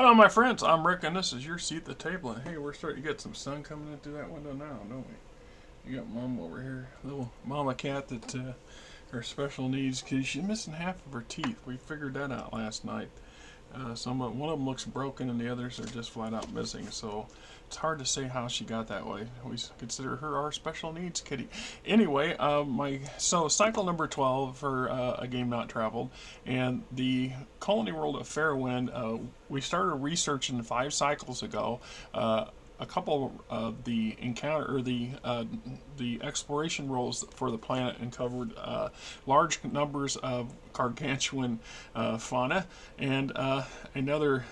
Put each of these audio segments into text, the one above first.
on, my friends? I'm Rick, and this is your seat at the table. And hey, we're starting to get some sun coming into that window now, don't we? You got Mom over here, little mama cat that her special needs, because she's missing half of her teeth. We figured that out last night. One of them looks broken, and the others are just flat out missing. So it's hard to say how she got that way. We consider her our special needs kitty. Anyway, so cycle number 12 for a game not traveled, and the colony world of Fairwind. We started researching 5 cycles ago. A couple of the encounter or the exploration roles for the planet uncovered large numbers of gargantuan fauna and another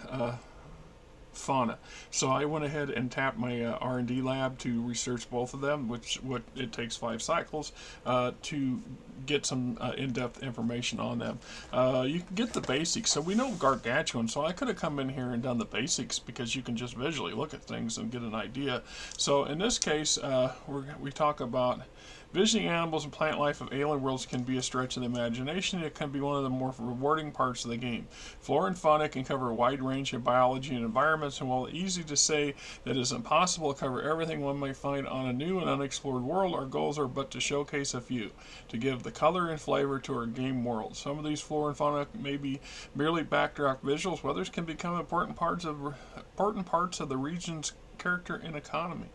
fauna. So I went ahead and tapped my R&D lab to research both of them, which it takes 5 cycles to get some in-depth information on them. You can get the basics. So we know gargantuan, so I could have come in here and done the basics because you can just visually look at things and get an idea. So in this case, we talk about visiting animals and plant life of alien worlds can be a stretch of the imagination. It can be one of the more rewarding parts of the game. Flora and fauna can cover a wide range of biology and environments, and while easy to say that it is impossible to cover everything one might find on a new and unexplored world, our goals are but to showcase a few, to give the color and flavor to our game world. Some of these flora and fauna may be merely backdrop visuals, while others can become important parts of the region's character and economy.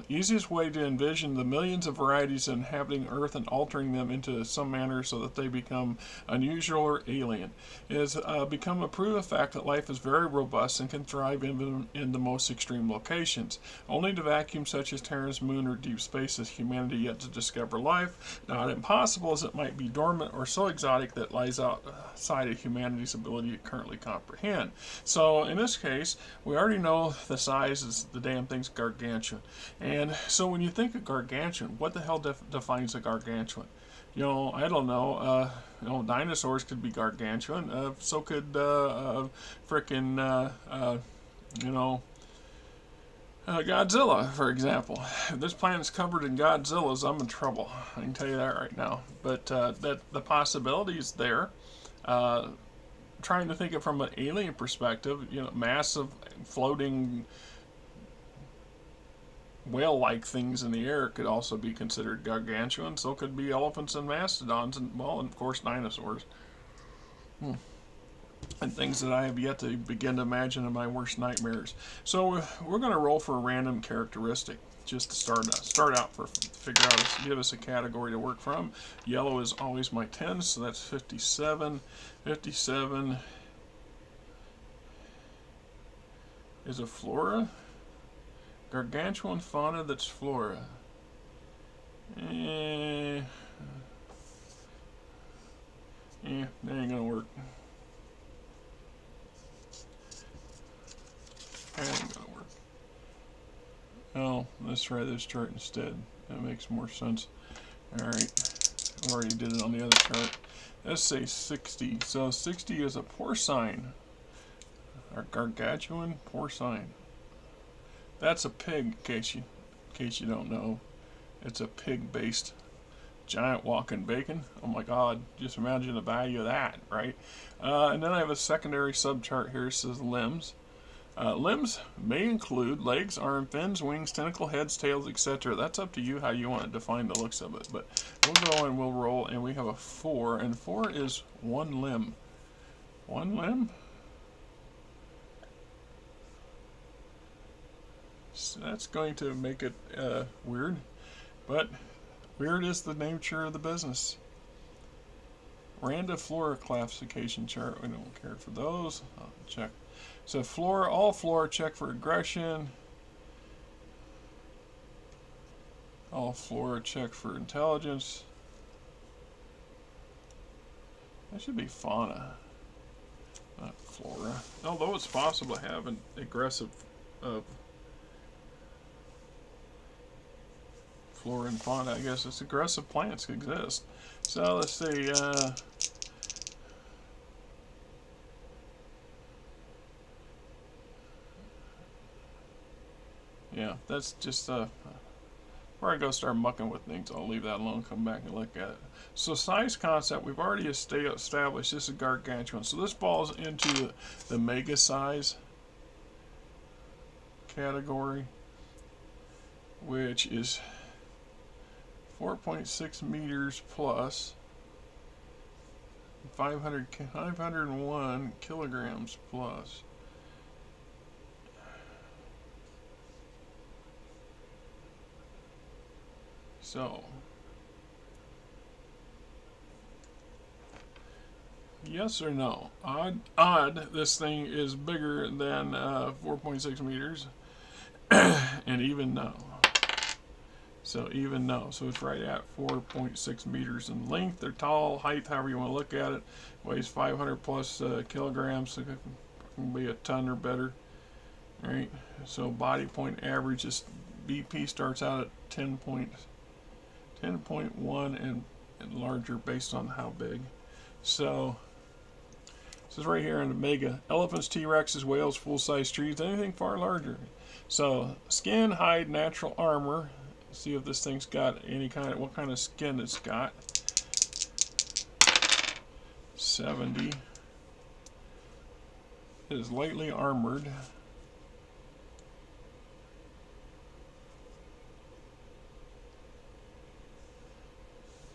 Easiest way to envision the millions of varieties inhabiting Earth and altering them into some manner so that they become unusual or alien is become a proof of fact that life is very robust and can thrive in the most extreme locations. Only to vacuums such as Terra's moon or deep space has humanity yet to discover life, not impossible as it might be dormant or so exotic that lies outside of humanity's ability to currently comprehend. So in this case, we already know the size is the damn thing's gargantuan. And so when you think of gargantuan, what the hell defines a gargantuan? I don't know. Dinosaurs could be gargantuan. So could Godzilla, for example. If this planet's covered in Godzillas, I'm in trouble. I can tell you that right now. But that the possibility is there. Trying to think it from an alien perspective, massive floating whale-like things in the air could also be considered gargantuan. So could be elephants and mastodons, and of course dinosaurs. And things that I have yet to begin to imagine in my worst nightmares. So we're going to roll for a random characteristic just to start out figure out, give us a category to work from. Yellow is always my 10, so that's 57. 57 is a flora. Gargantuan fauna that's flora. That ain't gonna work. That ain't gonna work. Oh, let's try this chart instead. That makes more sense. Alright. Already did it on the other chart. Let's say 60. So 60 is a porcine. Our gargantuan porcine. That's a pig, in case you don't know. It's a pig-based giant walking bacon. Oh my God! Just imagine the value of that, right? And then I have a secondary subchart here. It says limbs. Limbs may include legs, arms, fins, wings, tentacle, heads, tails, etc. That's up to you how you want to define the looks of it. But we'll go and we'll roll, and we have a 4, and 4 is one limb. One limb. So that's going to make it weird, but weird is the nature of the business. Random flora classification chart. We don't care for those. I'll check. So flora, all flora check for aggression. All flora check for intelligence. That should be fauna, not flora. Although it's possible to have an aggressive flora and fauna. I guess it's aggressive plants exist. So let's see. Yeah, that's just before I go start mucking with things, I'll leave that alone, come back and look at it. So size concept, we've already established this is gargantuan. So this falls into the mega size category, which is 4.6 meters plus 501 kilograms plus. So, yes or no? Odd, this thing is bigger than 4.6 meters, and even no. So even no. So it's right at 4.6 meters in length. They're tall, height, however you want to look at it. Weighs 500 plus kilograms. So it can be a ton or better. All right. So body point average is BP starts out at 10.1 and larger based on how big. So this is right here in the mega. Elephants, T-Rexes, whales, full-size trees, anything far larger. So skin, hide, natural armor. See if this thing's got any kind of, what kind of skin it's got. 70. It is lightly armored.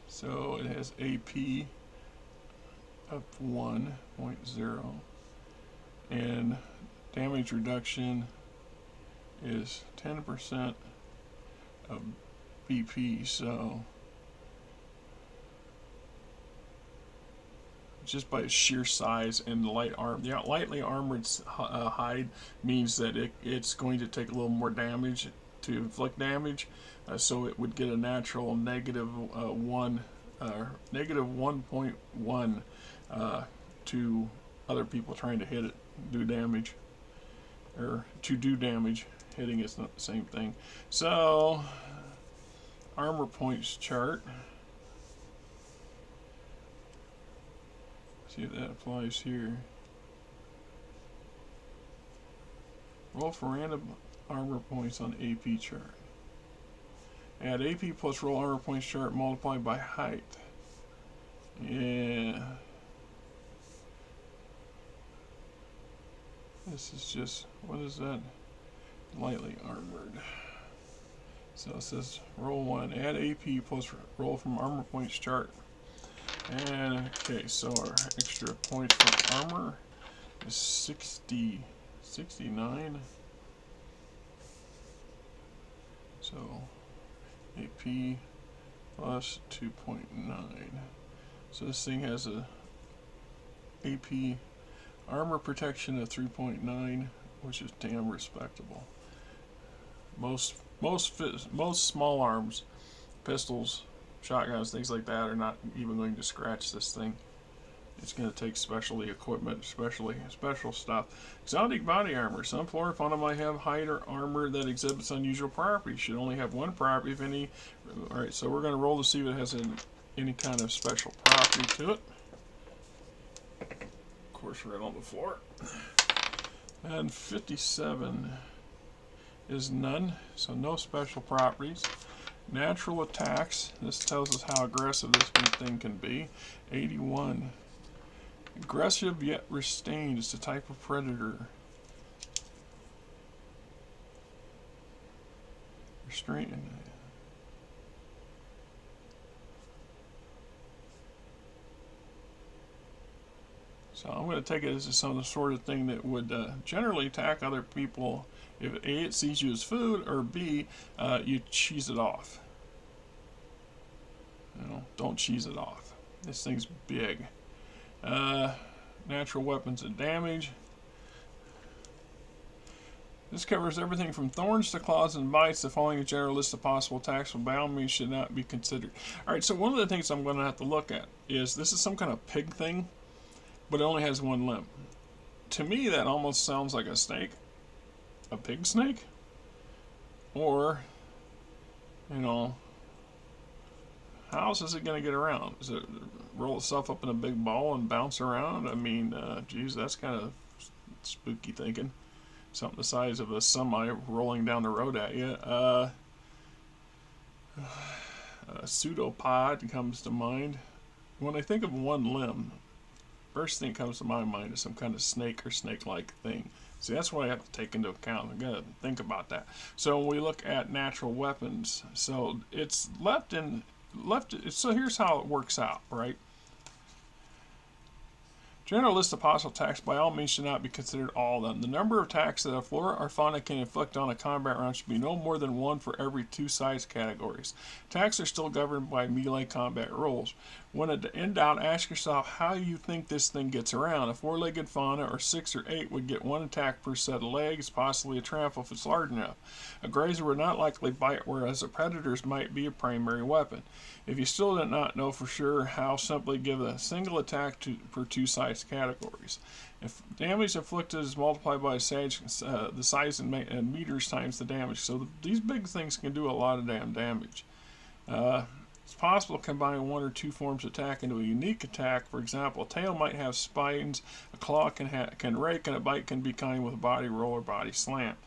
So it has AP of 1.0 and damage reduction is 10% of BP. So just by its sheer size and the lightly armored hide means that it's going to take a little more damage to inflict damage. So it would get a natural negative 1.1 to other people trying to hit it, do damage, or to do damage. Hitting is not the same thing. So armor points chart. See if that applies here. Roll for random armor points on AP chart. Add AP plus roll armor points chart multiplied by height. Yeah. This is just, what is that? Lightly armored. So it says roll 1, add AP plus roll from armor points chart. And okay, so our extra points for armor is 69. So AP plus 2.9. So this thing has a AP armor protection of 3.9, which is damn respectable. Most small arms, pistols, shotguns, things like that are not even going to scratch this thing. It's going to take specialty equipment, special stuff. Exotic body armor. Some flora and fauna might have hide or armor that exhibits unusual properties. Should only have one property, if any. All right, so we're going to roll to see if it has any kind of special property to it. Of course, right on the floor. And 57 is none, so no special properties. Natural attacks. This tells us how aggressive this thing can be. 81. Aggressive yet restrained is the type of predator. Restrained. So I'm going to take it as some sort of thing that would generally attack other people if A, it sees you as food, or B, you cheese it off. You know, don't cheese it off. This thing's big. Natural weapons and damage. This covers everything from thorns to claws and bites. The following a general list of possible attacks from by all means should not be considered. Alright, so one of the things I'm going to have to look at is this is some kind of pig thing, but it only has one limb. To me, that almost sounds like a snake. A pig snake? Or, you know, how else is it going to get around? Does it roll itself up in a big ball and bounce around? I mean, geez, that's kind of spooky thinking. Something the size of a semi rolling down the road at you. A pseudopod comes to mind. When I think of one limb, first thing that comes to my mind is some kind of snake or snake-like thing. See, that's what I have to take into account. I gotta think about that. So when we look at natural weapons, so it's left. So here's how it works out, right? General list of possible attacks by all means should not be considered all of them. The number of attacks that a flora or fauna can inflict on a combat round should be no more than one for every two size categories. Attacks are still governed by melee combat rules. When in doubt, ask yourself how you think this thing gets around. A four-legged fauna or 6 or 8 would get one attack per set of legs, possibly a trample if it's large enough. A grazer would not likely bite, whereas a predator's might be a primary weapon. If you still do not know for sure how, simply give a single attack per two size categories. If damage inflicted is multiplied by the size in meters times the damage. So these big things can do a lot of damn damage. It's possible to combine one or two forms of attack into a unique attack. For example, a tail might have spines, a claw can rake, and a bite can be kind with a body roll or body slam.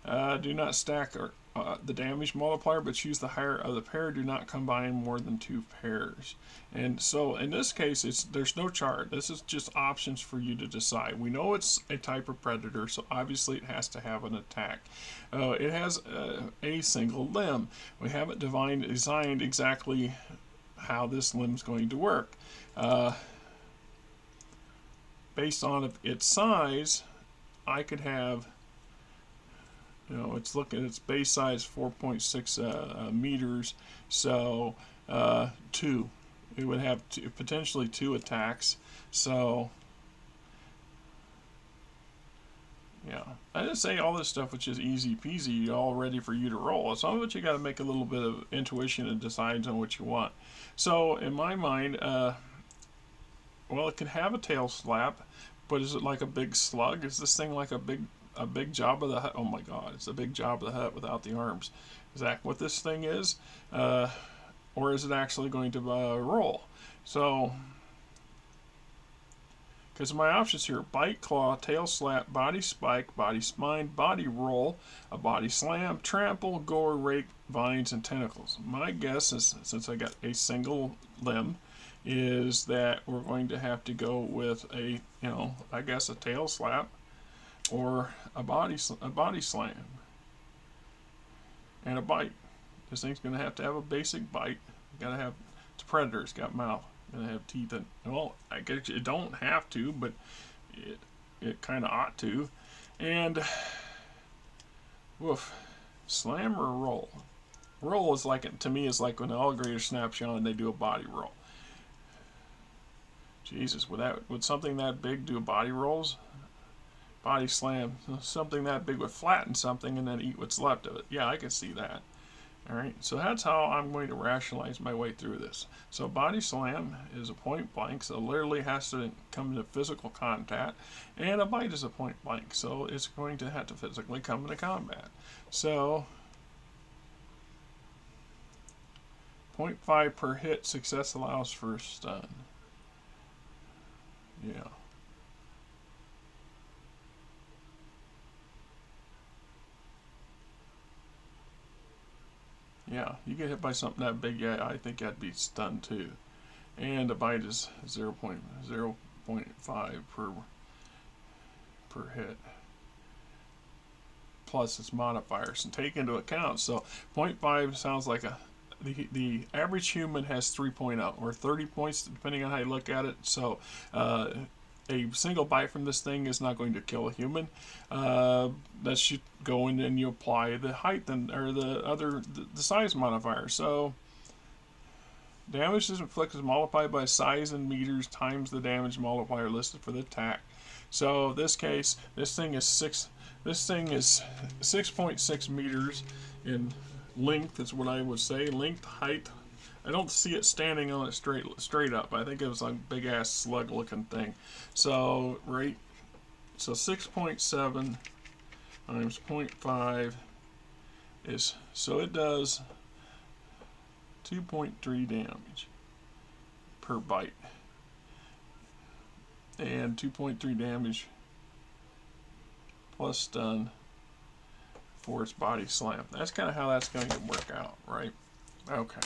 Do not stack the damage multiplier, but choose the higher of the pair. Do not combine more than two pairs. And so in this case, there's no chart. This is just options for you to decide. We know it's a type of predator, so obviously it has to have an attack. It has a single limb. We haven't designed exactly how this limb's going to work. Based on its size, I could have, it's looking at its base size 4.6 meters, so 2. It would have potentially 2 attacks. So yeah, I just say all this stuff which is easy peasy, all ready for you to roll. Some of it you got to make a little bit of intuition and decide on what you want. So in my mind, well, it could have a tail slap, but is it like a big slug? Is this thing like a big Jabba the Hutt? Oh my God, it's a big Jabba the Hutt without the arms. Is that what this thing is? Or is it actually going to roll? So, because my options here: bite, claw, tail slap, body spike, body spine, body roll, a body slam, trample, gore, rake, vines, and tentacles. My guess is, since I got a single limb, is that we're going to have to go with a, I guess a tail slap or a body slam and a bite. This thing's going to have a basic bite. Got to have, it's a predator. It's got mouth. Going to have teeth. And well, I guess it don't have to, but it kind of ought to. And woof, slam or roll. Roll is like, to me, is like when the alligator snaps you on and they do a body roll. Jesus, would something that big do body rolls? Body slam. Something that big would flatten something and then eat what's left of it. Yeah, I can see that. Alright, so that's how I'm going to rationalize my way through this. So body slam is a point blank, so literally has to come into physical contact, and a bite is a point blank, so it's going to have to physically come into combat. So 0.5 per hit, success allows for a stun. Yeah. Yeah, you get hit by something that big, yeah, I think I'd be stunned too. And a bite is 0.5 per hit. Plus its modifiers and take into account. So 0.5 sounds like the average human has 3.0 or 30 points depending on how you look at it. So a single bite from this thing is not going to kill a human. That should go in and you apply the height or the size modifier. So damage is inflicted is multiplied by size in meters times the damage multiplier listed for the attack. So in this case, this thing is 6.6 meters in length is what I would say. Length, height. I don't see it standing on it straight up. I think it was like a big ass slug looking thing. So 6.7 times 0.5 is, so it does 2.3 damage per bite. And 2.3 damage plus stun for its body slam. That's kind of how that's going to work out, right? Okay.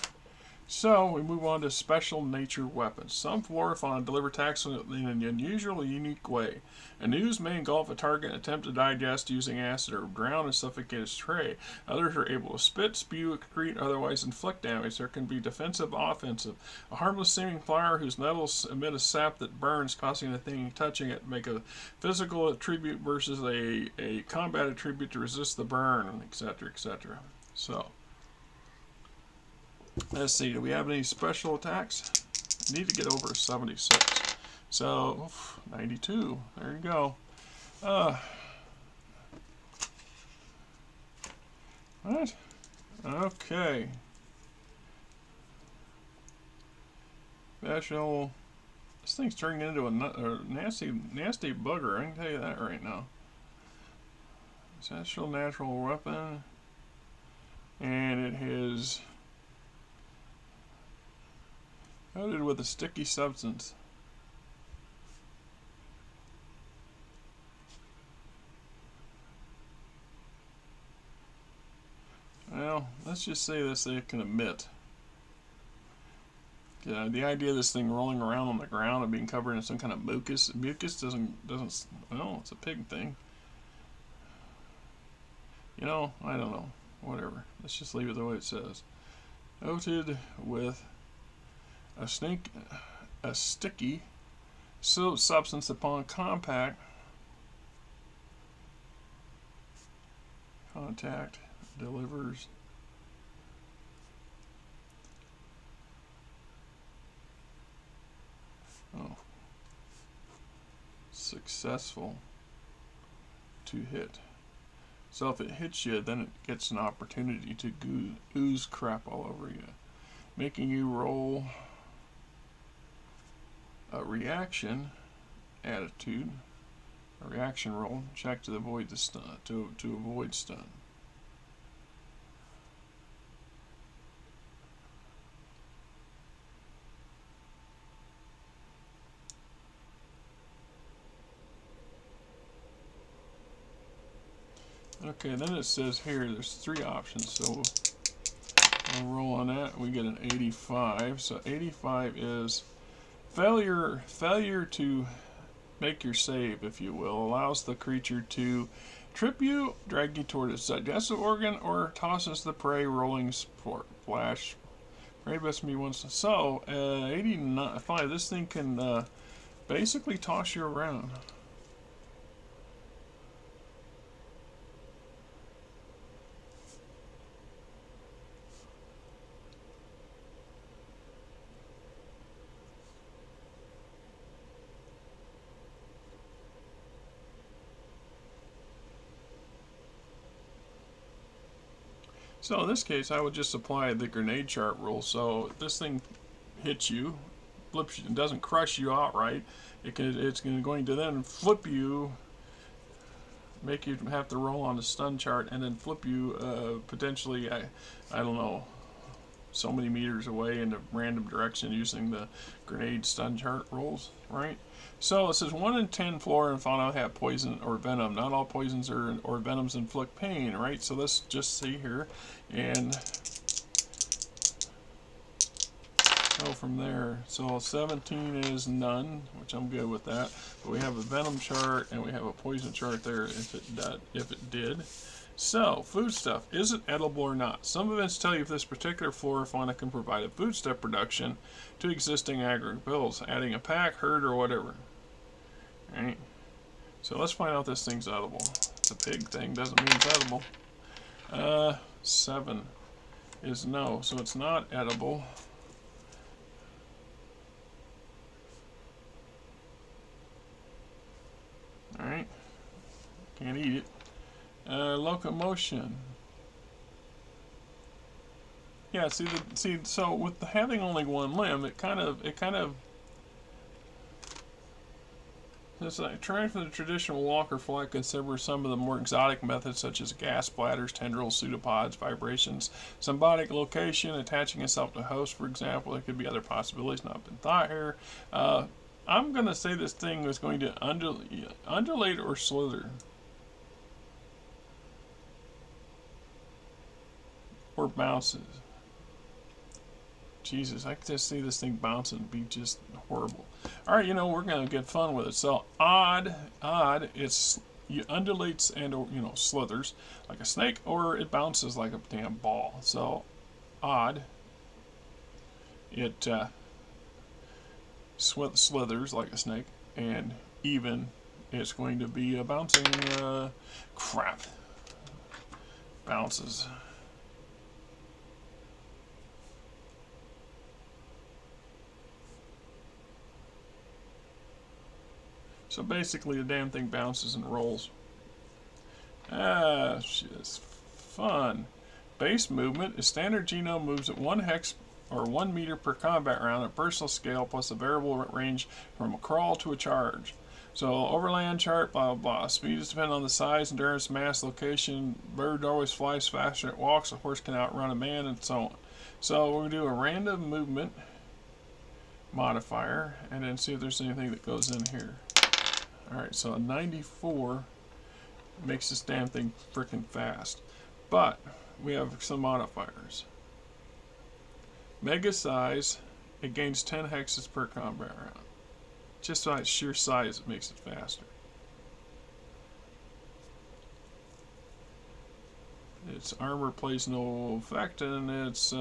So we move on to special nature weapons. Some flora and fauna deliver attacks in an unusual, unique way. A noose may engulf a target and attempt to digest using acid or drown and suffocate its prey. Others are able to spit, spew, excrete, otherwise inflict damage. There can be defensive, offensive. A harmless seeming flower whose nettles emit a sap that burns, causing the thing touching it make a physical attribute versus a combat attribute to resist the burn, etc., etc. So. Let's see, do we have any special attacks? I need to get over 76. So, 92. There you go. What? Okay. Special. This thing's turning into a nasty bugger. I can tell you that right now. Special natural weapon. And it is coated with a sticky substance. Well, let's just say this thing can emit. Yeah, the idea of this thing rolling around on the ground and being covered in some kind of mucus doesn't, well, it's a pig thing. You know, I don't know. Whatever. Let's just leave it the way it says. Coated with a sticky substance upon contact delivers successful to hit. So if it hits you, then it gets an opportunity to ooze crap all over you, making you roll a reaction roll, check to avoid the stun, to avoid stun. Okay, then it says here there's 3 options, so we'll roll on that. We get an 85. So 85 is failure to make your save, if you will, allows the creature to trip you, drag you toward its digestive organ, or tosses the prey rolling splash. Prey best me once. So 85. This thing can basically toss you around. So in this case, I would just apply the grenade chart rule. So if this thing hits you, flips you, and doesn't crush you outright, it's going to then flip you, make you have to roll on the stun chart, and then flip you potentially, I don't know, so many meters away in a random direction using the grenade stun chart rolls, right? So it says 1 in 10 flora and fauna have poison or venom. Not all poisons or venoms inflict pain, right? So let's just see here and go from there. So 17 is none, which I'm good with that. But we have a venom chart and we have a poison chart there if it did. So, foodstuff. Is it edible or not? Some events tell you if this particular flora or fauna can provide a foodstuff production to existing agricultural, adding a pack, herd, or whatever. Right? So let's find out if this thing's edible. It's a pig thing, doesn't mean it's edible. 7 is no, so it's not edible. Alright. Can't eat it. Locomotion. Yeah, so with having only 1 limb, it kind of it's like trying for the traditional walk or fly. Consider some of the more exotic methods such as gas bladders, tendrils, pseudopods, vibrations, symbiotic location, attaching itself to host, for example. There could be other possibilities not been thought here. I'm going to say this thing is going to undulate or slither. Or bounces. Jesus, I can just see this thing bouncing and be just horrible. All right, we're gonna get fun with it. So odd, it's undulates and slithers like a snake, or it bounces like a damn ball. So odd, it slithers like a snake, and even, it's going to be a bouncing crap. Bounces. So basically the damn thing bounces and rolls. It's fun. Base movement is standard genome moves at 1 hex or 1 meter per combat round at personal scale, plus a variable range from a crawl to a charge. So overland chart, blah blah blah. Speed is dependent on the size, endurance, mass, location. Bird always flies faster than it walks. A horse can outrun a man, and so on. So we're gonna do a random movement modifier, and then see if there's anything that goes in here. Alright, so a 94 makes this damn thing freaking fast. But we have some modifiers. Mega size, it gains 10 hexes per combat round. Just by its sheer size, it makes it faster. Its armor plays no effect, and its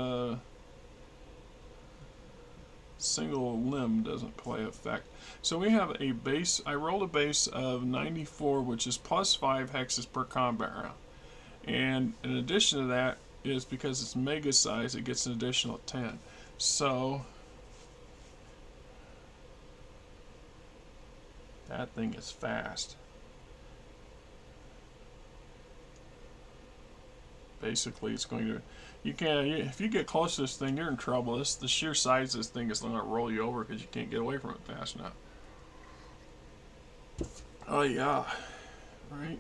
single limb doesn't play effect. So we have a base, I rolled a base of 94, which is plus 5 hexes per combat round. And in addition to that, is because it's mega size, it gets an additional 10. So that thing is fast. Basically, it's going to, if you get close to this thing, you're in trouble. The sheer size of this thing is going to roll you over because you can't get away from it fast enough. Oh yeah, right.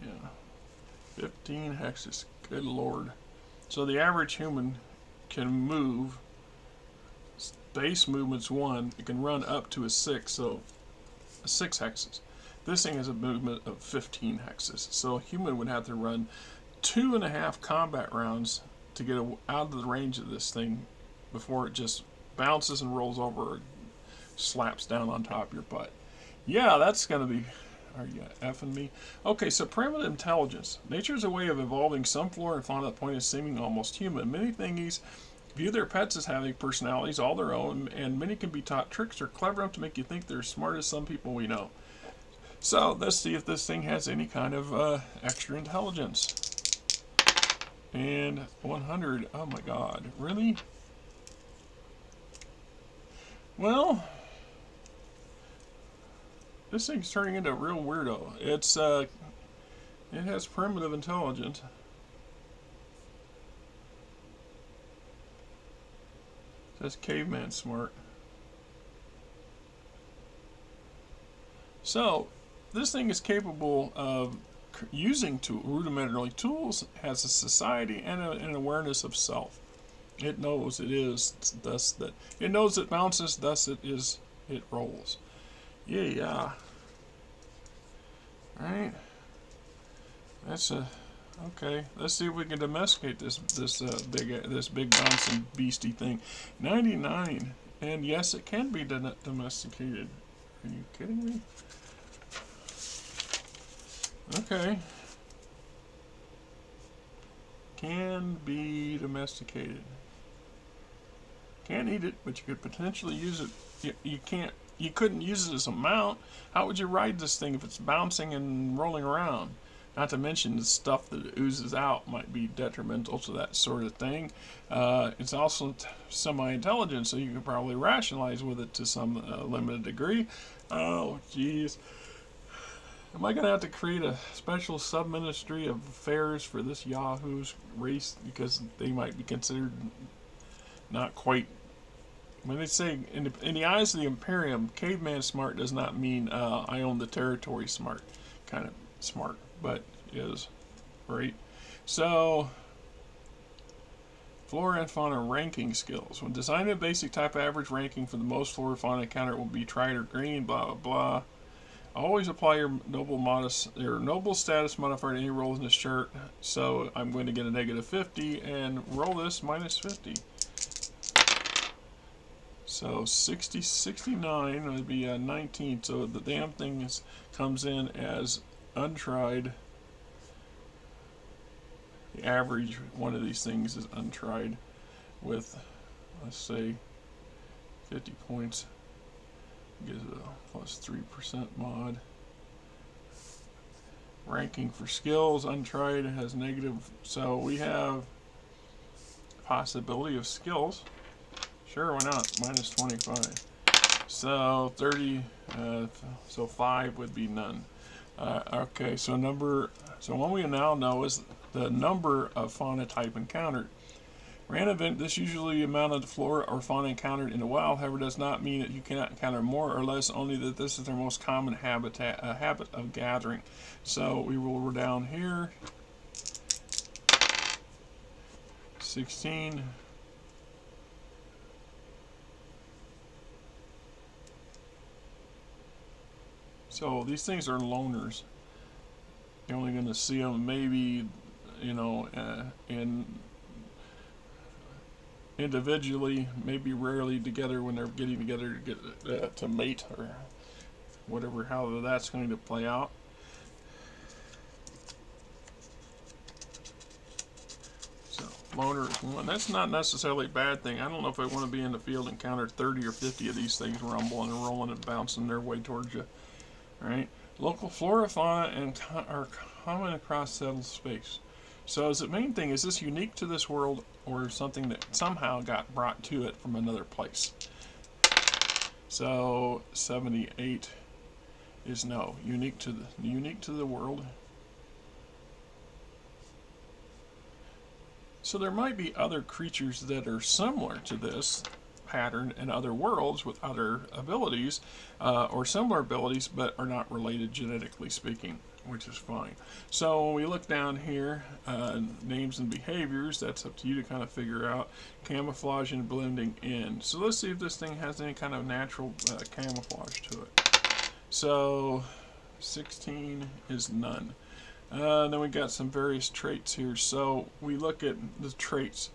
Yeah, 15 hexes. Good lord. So the average human can move. Base movement's 1. It can run up to a 6, so 6 hexes. This thing has a movement of 15 hexes. So a human would have to run 2.5 combat rounds to get out of the range of this thing before it just bounces and rolls over or slaps down on top of your butt. Yeah, that's going to be... Are you effing me? Okay, so primitive intelligence. Nature is a way of evolving some flora and fauna to the point of seeming almost human. Many thingies view their pets as having personalities all their own, and many can be taught tricks or clever enough to make you think they're as smart as some people we know. So let's see if this thing has any kind of extra intelligence. And 100. Oh my god, really? Well, this thing's turning into a real weirdo. It has primitive intelligence. It says caveman smart. So this thing is capable of using rudimentary tools, has a society and an awareness of self. It knows it is thus that it knows it bounces, thus it rolls. Yeah. Alright. That's okay. Let's see if we can domesticate this big bouncing beastie thing. 99, and yes, it can be domesticated. Are you kidding me? Okay. Can be domesticated. Can't eat it, but you could potentially use it. You couldn't use it as a mount. How would you ride this thing if it's bouncing and rolling around? Not to mention the stuff that oozes out might be detrimental to that sort of thing. It's also semi-intelligent, so you could probably rationalize with it to some limited degree. Oh, jeez. Am I going to have to create a special sub-ministry of affairs for this Yahoo's race? Because they might be considered not quite... When they say, in the eyes of the Imperium, caveman smart does not mean I own the territory smart. Kind of smart, but is. Right? So... Flora and fauna ranking skills. When designing a basic type average ranking for the most flora and fauna encounter, it will be tried or green, blah blah blah. Always apply your noble status modifier to any rolls in this chart. So I'm going to get a negative 50 and roll this minus 50. So 60, 69 would be 19. So the damn thing comes in as untried. The average one of these things is untried with, let's say, 50 points. Gives it a plus 3% mod. Ranking for skills, untried, has negative. So we have possibility of skills. Sure, why not? Minus 25. So 30, so 5 would be none. Okay, so what we now know is the number of fauna type encountered. Random event, this usually amount of flora or fauna encountered in the wild, however, does not mean that you cannot encounter more or less, only that this is their most common habit of gathering. So we will go down here. 16. So these things are loners. You're only going to see them maybe, in individually, maybe rarely together when they're getting together to get to mate or whatever, how that's going to play out. So loner is one. That's not necessarily a bad thing. I don't know if I want to be in the field and encounter 30 or 50 of these things rumbling and rolling and bouncing their way towards you. All right. Local flora, fauna, are common across settled space. So the main thing, is this unique to this world or something that somehow got brought to it from another place? So 78 is no. Unique to the world. So there might be other creatures that are similar to this pattern in other worlds with other abilities or similar abilities, but are not related genetically speaking, which is fine. So when we look down here, names and behaviors, that's up to you to kind of figure out. Camouflage and blending in. So let's see if this thing has any kind of natural camouflage to it. So 16 is none. Then we got some various traits here. So we look at the traits: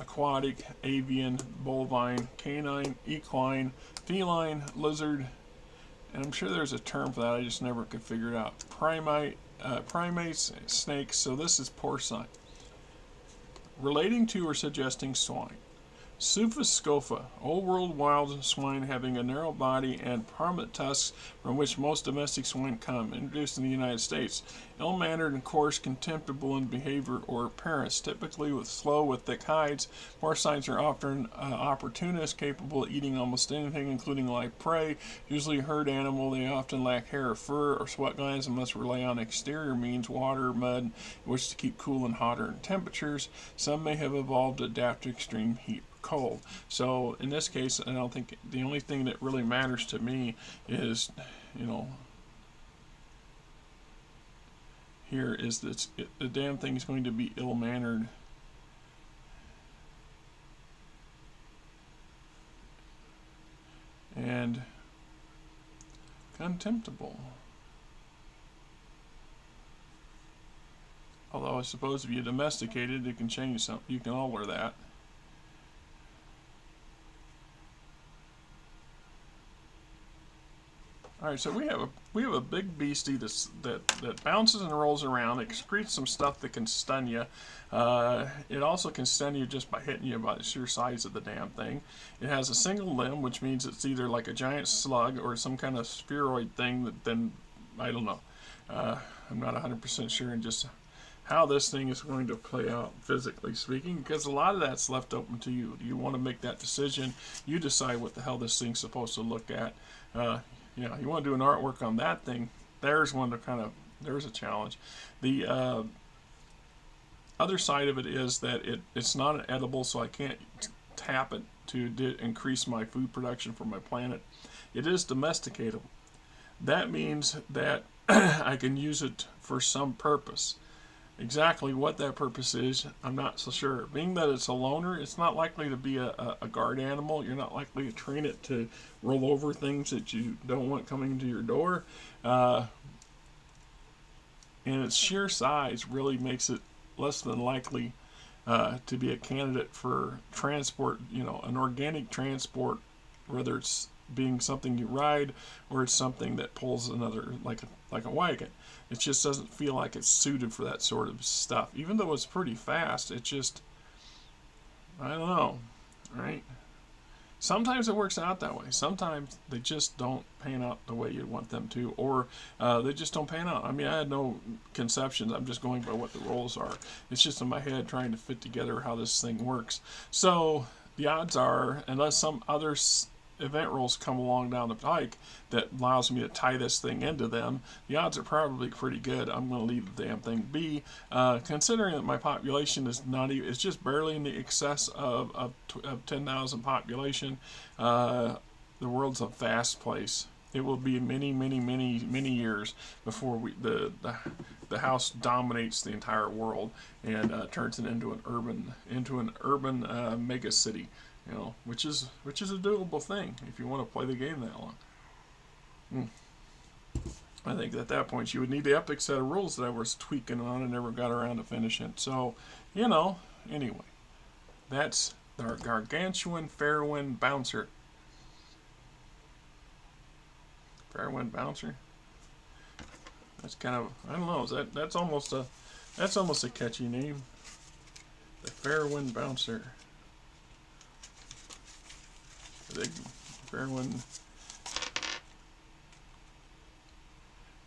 aquatic, avian, bovine, canine, equine, feline, lizard, and I'm sure there's a term for that, I just never could figure it out. Primates, snakes, so this is porcine. Relating to or suggesting swine. Suphus scopa, old world wild swine having a narrow body and prominent tusks from which most domestic swine come, introduced in the United States. Ill-mannered and coarse, contemptible in behavior or appearance, typically slow with thick hides. Porcines are often opportunists, capable of eating almost anything, including live prey. Usually a herd animal, they often lack hair or fur or sweat glands and must rely on exterior means, water, mud, in which to keep cool in hotter temperatures. Some may have evolved to adapt to extreme heat. Cold. So in this case, I don't think the only thing that really matters to me is, here is that the damn thing is going to be ill-mannered. And contemptible. Although I suppose if you domesticate it, it can change something. You can alter that. All right, so we have a big beastie that bounces and rolls around. It excretes some stuff that can stun you. It also can stun you just by hitting you by the sheer size of the damn thing. It has a single limb, which means it's either like a giant slug or some kind of spheroid thing that then, I don't know. I'm not 100% sure in just how this thing is going to play out physically speaking, because a lot of that's left open to you. You want to make that decision. You decide what the hell this thing's supposed to look at. You want to do an artwork on that thing, there's one to there's a challenge. The other side of it is that it's not an edible, so I can't tap it to increase my food production for my planet. It is domesticatable. That means that I can use it for some purpose. exactly what that purpose is, I'm not so sure. Being that it's a loner, it's not likely to be a guard animal. You're not likely to train it to roll over things that you don't want coming to your door. Uh, and its sheer size really makes it less than likely to be a candidate for transport, an organic transport, whether it's being something you ride or it's something that pulls another, like a wagon. It just doesn't feel like it's suited for that sort of stuff. Even though it's pretty fast, it just, I don't know, right? Sometimes it works out that way. Sometimes they just don't pan out the way you want them to, or they just don't pan out. I mean, I had no conceptions. I'm just going by what the roles are. It's just in my head trying to fit together how this thing works. So the odds are, unless some other event rules come along down the pike that allows me to tie this thing into them, the odds are probably pretty good. I'm going to leave the damn thing be, considering that my population is not even, it's just barely in the excess of 10,000 population. The world's a vast place. It will be many, many, many, many years before the house dominates the entire world and turns it into an urban mega city. Which is a doable thing if you want to play the game that long. I think at that point you would need the epic set of rules that I was tweaking on and never got around to finishing. So, anyway, that's the gargantuan Fairwind bouncer. Fairwind bouncer. That's kind of, I don't know. That's almost a catchy name. The Fairwind bouncer. The Fairwind.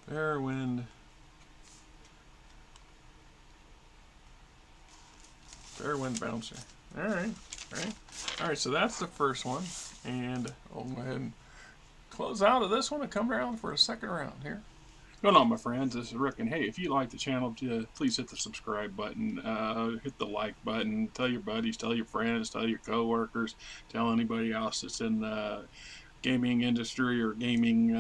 Fairwind. Fairwind bouncer. All right. So that's the first one, and I'll go ahead and close out of this one and come around for a second round here. Going on, my friends, this is Rick, and hey, if you like the channel, please hit the subscribe button, hit the like button, tell your buddies, tell your friends, tell your coworkers, tell anybody else that's in the gaming industry or gaming